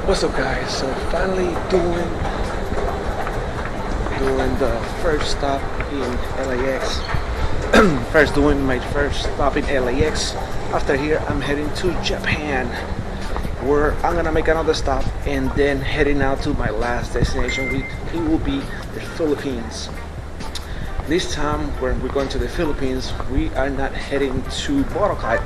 What's up, guys? So finally doing the first stop in LAX. First doing my first stop in LAX. After here, I'm heading to Japan, where I'm gonna make another stop and then heading out to my last destination. It will be the Philippines. This time, when we're going to the Philippines, we are not heading to Boracay,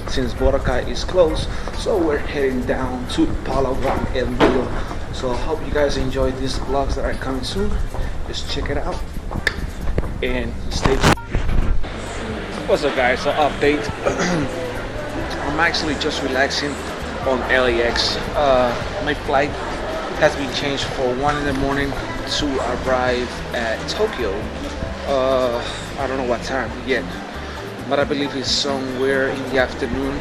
since Boracay is closed. So we're heading down to Palawan and Rio. So I hope you guys enjoy these vlogs that are coming soon. Just check it out and stay tuned. What's up, guys? So update. I'm actually just relaxing on LAX. My flight has been changed for 1 in the morning to arrive at Tokyo. I don't know what time yet, but I believe it's somewhere in the afternoon,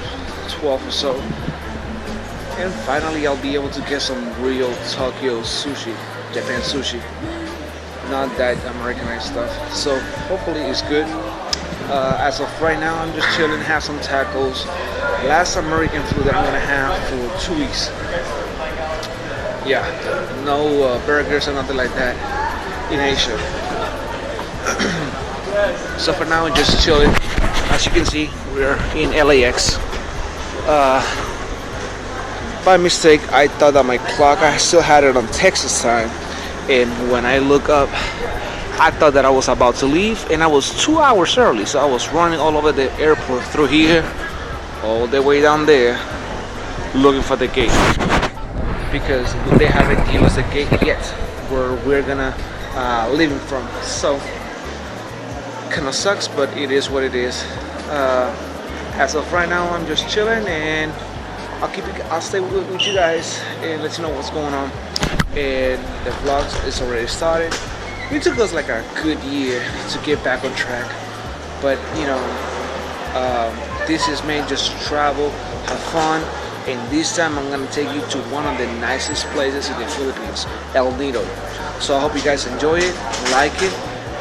12 or so. And finally I'll be able to get some real Tokyo sushi, Japan sushi, not that Americanized stuff. So hopefully it's good. As of right now, I'm just chilling, have some tacos. Last American food that I'm gonna have for 2 weeks. Yeah, no burgers or nothing like that in Asia. So for now, I'm just chilling. As you can see, we're in LAX. By mistake, I thought that my clock, I still had it on Texas time, and when I look up, I thought that I was about to leave, and I was 2 hours early. So I was running all over the airport, through here, all the way down there, looking for the gate, because they haven't given us the gate yet where we're gonna leaving from. So kind of sucks, but it is what it is. As of right now, I'm just chilling, and I'll stay with you guys and let you know what's going on. And the vlogs is already started. It took us like a good year to get back on track, but you know, this is meant just to travel, have fun, and this time I'm gonna take you to one of the nicest places in the Philippines, El Nido. So I hope you guys enjoy it, like it,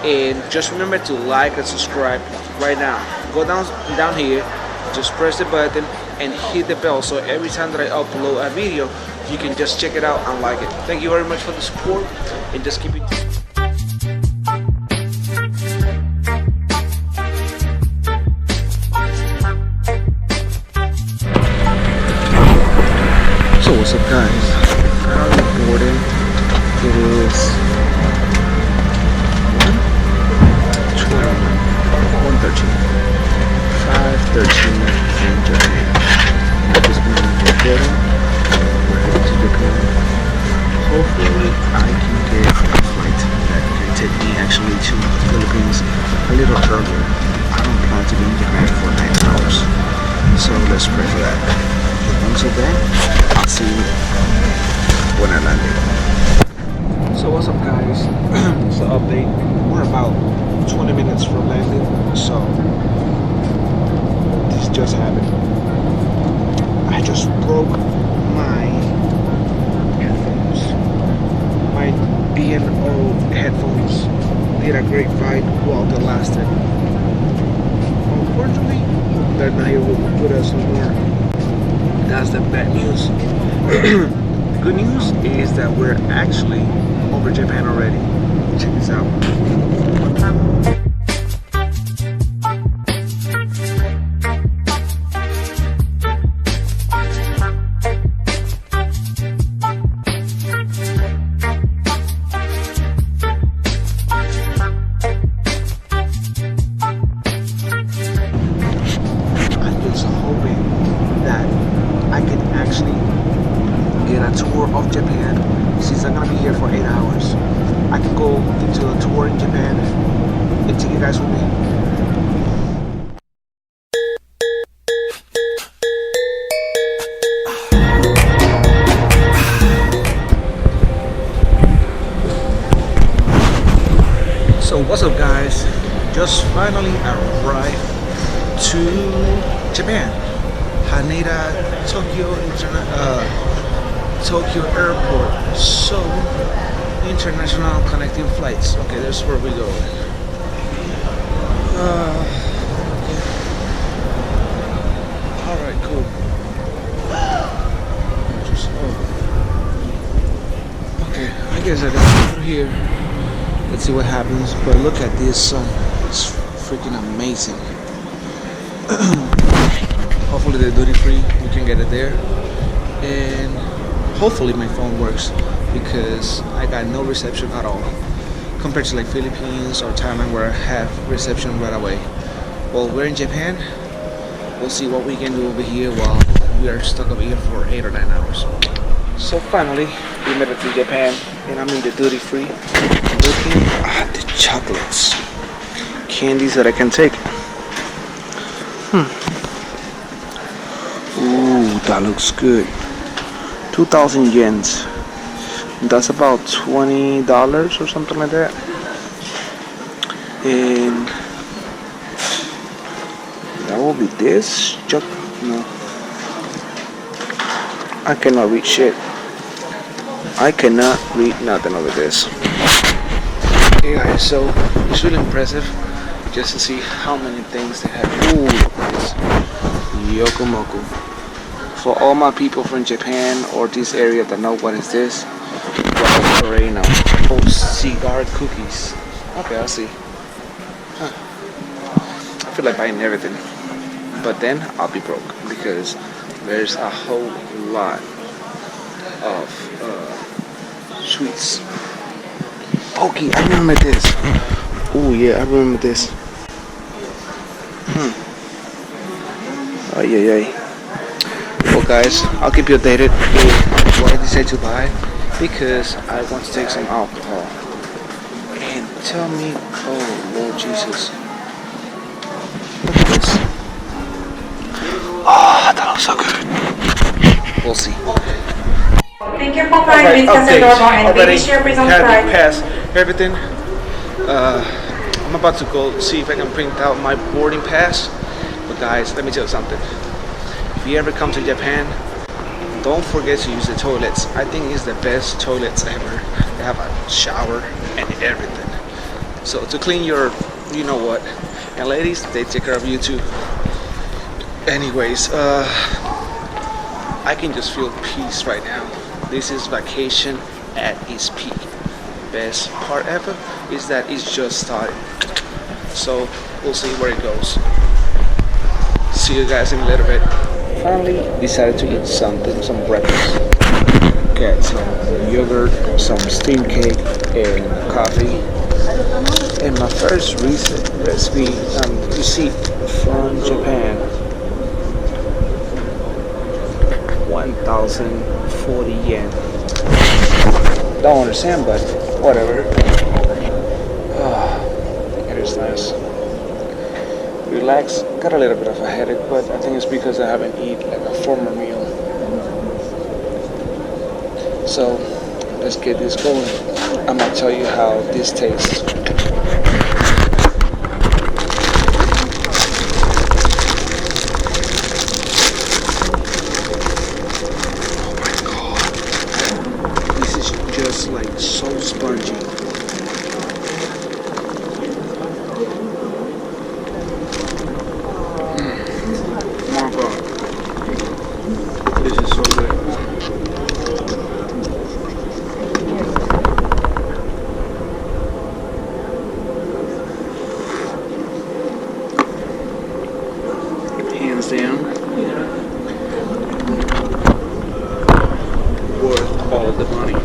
and just remember to like and subscribe right now. Go down here, just press the button and hit the bell, so every time that I upload a video, you can just check it out and like it. Thank you very much for the support, and just keep it. So what's up, guys? Currently boarding. It is 5:13 in Japan. At this point, I'm recording. We're heading to Japan. Hopefully, I can get a flight that can take me actually to the Philippines a little earlier. I don't plan to be in Japan for 9 hours, so let's pray for that. Until then, I'll see you when I land it. So what's up, guys? So update. We're about 20 minutes from landing. So this just happened. I just broke my headphones. My B&O headphones. Did a great fight while they lasted. Unfortunately, they're not here with us no more. That's the bad news. The good news is that we're actually over Japan already. Check this out. Of Japan, since I'm gonna be here for 8 hours. I can go into a tour in Japan and take you guys with me. So what's up, guys? Just finally arrived to Japan, Haneda, Tokyo Airport. So international connecting flights. Okay, that's where we go. Alright, cool. guess I gotta go here. Let's see what happens. But look at this sun. It's freaking amazing. Hopefully the duty free, we can get it there. And hopefully my phone works because I got no reception at all. Compared to like Philippines or Thailand where I have reception right away. Well, we're in Japan. We'll see what we can do over here while we are stuck over here for 8 or 9 hours. So finally, we made it to Japan and I'm in the duty free looking at the chocolates. Candies that I can take. Ooh, that looks good. 2,000 yens. That's about $20 or something like that. And that will be this. No. I cannot read shit. I cannot read nothing over this. Okay guys, so it's really impressive just to see how many things they have. Ooh, look at this. Yokomoko. For all my people from Japan or this area that know what is this, well, already know. Oh, cigar cookies. Okay, I'll see. I feel like buying everything, but then I'll be broke because there's a whole lot of sweets. Okay, I remember this. Oh yeah, I remember this. Oh yeah. Well guys, I'll keep you updated with what I decide to buy because I want to take some alcohol. And tell me, oh Lord Jesus. Look at this. Oh, that looks so good. We'll see. Thank you for flying with Casadormo and British Airways on Friday. Pass everything. I'm about to go see if I can print out my boarding pass. But guys, let me tell you something. If you ever come to Japan, don't forget to use the toilets. I think it's the best toilets ever. They have a shower and everything. So to clean your, you know what. And ladies, they take care of you too. Anyways, I can just feel peace right now. This is vacation at its peak. Best part ever is that it's just starting. So we'll see where it goes. See you guys in a little bit. Finally decided to eat something, some breakfast. Get some yogurt, some steamed cake, and coffee. And my first receipt from Japan. 1,040 yen. Don't understand, but whatever. It is nice. Relax. Got a little bit of a headache, but I think it's because I haven't eaten like a former meal. So let's get this going. I'm gonna tell you how this tastes. Oh my god. This is just like so spongy. This is so good. Hands down. Worth all the money.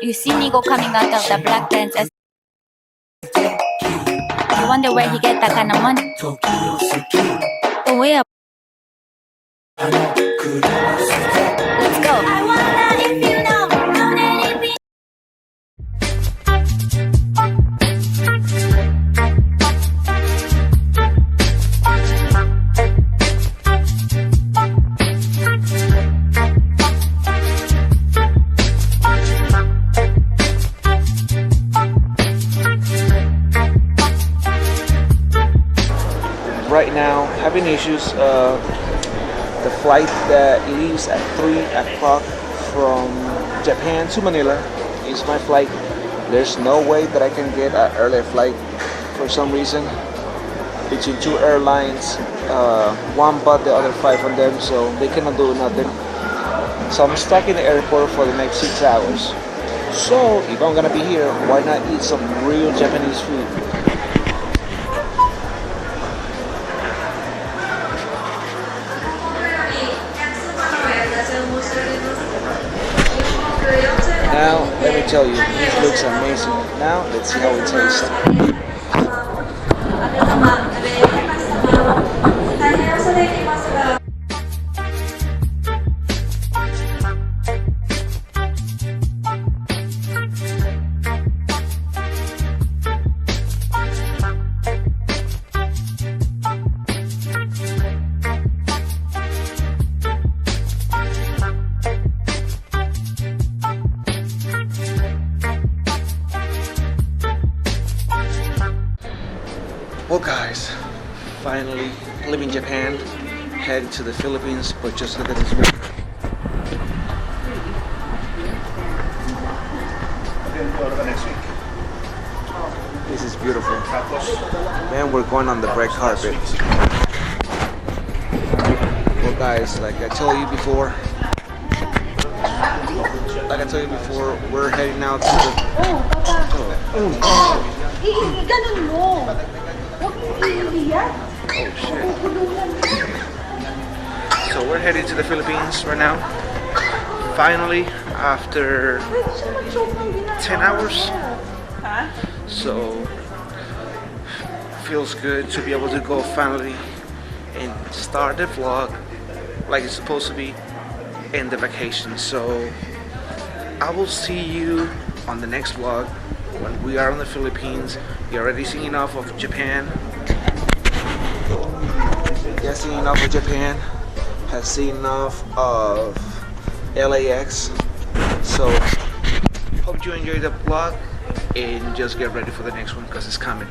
You see Nigo coming out of the black pants as you wonder where he get that kind of money. Oh yeah. Let's go. I wonder if you know anything. Right now, having issues. The flight that leaves at 3 o'clock from Japan to Manila is my flight. There's no way that I can get an earlier flight for some reason. Between two airlines, one bought the other flight from them, so they cannot do nothing. So I'm stuck in the airport for the next 6 hours. So if I'm gonna be here, why not eat some real Japanese food? Now, let me tell you, this looks amazing. Now, let's see how it tastes. Well guys, finally leaving Japan, headed to the Philippines, but just look at this view. Next week. This is beautiful. Man, we're going on the red carpet. Well guys, like I told you before, we're heading out to the... Ganun mo. Huwag mong iiyak. So we're headed to the Philippines right now. Finally, after 10 hours. So feels good to be able to go finally and start the vlog like it's supposed to be in the vacation. So I will see you on the next vlog when we are in the Philippines. You're already seen enough of Japan. You've seen enough of Japan. Have seen enough of LAX. So hope you enjoyed the vlog and just get ready for the next one because it's coming.